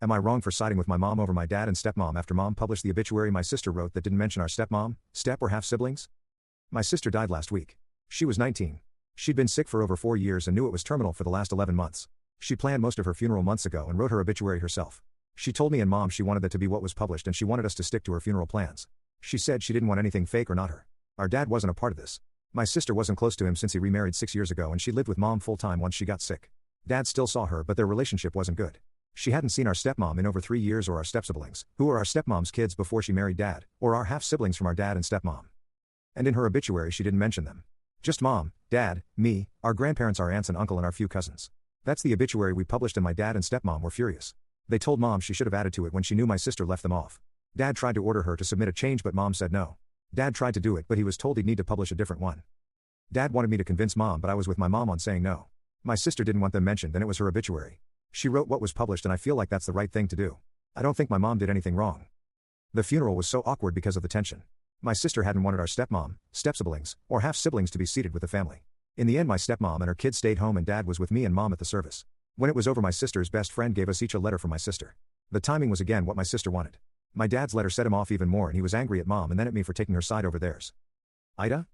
Am I wrong for siding with my mom over my dad and stepmom after mom published the obituary my sister wrote that didn't mention our stepmom, step or half siblings? My sister died last week. She was 19. She'd been sick for over 4 years and knew it was terminal for the last 11 months. She planned most of her funeral months ago and wrote her obituary herself. She told me and mom she wanted that to be what was published and she wanted us to stick to her funeral plans. She said she didn't want anything fake or not her. Our dad wasn't a part of this. My sister wasn't close to him since he remarried 6 years ago and she lived with mom full-time once she got sick. Dad still saw her but their relationship wasn't good. She hadn't seen our stepmom in over 3 years or our stepsiblings, who were our stepmom's kids before she married dad, or our half-siblings from our dad and stepmom. And in her obituary she didn't mention them. Just mom, dad, me, our grandparents, our aunts and uncle and our few cousins. That's the obituary we published and my dad and stepmom were furious. They told mom she should have added to it when she knew my sister left them off. Dad tried to order her to submit a change but mom said no. Dad tried to do it but he was told he'd need to publish a different one. Dad wanted me to convince mom but I was with my mom on saying no. My sister didn't want them mentioned and it was her obituary. She wrote what was published and I feel like that's the right thing to do. I don't think my mom did anything wrong. The funeral was so awkward because of the tension. My sister hadn't wanted our stepmom, stepsiblings, or half-siblings to be seated with the family. In the end my stepmom and her kids stayed home and dad was with me and mom at the service. When it was over my sister's best friend gave us each a letter from my sister. The timing was again what my sister wanted. My dad's letter set him off even more and he was angry at mom and then at me for taking her side over theirs. AITA?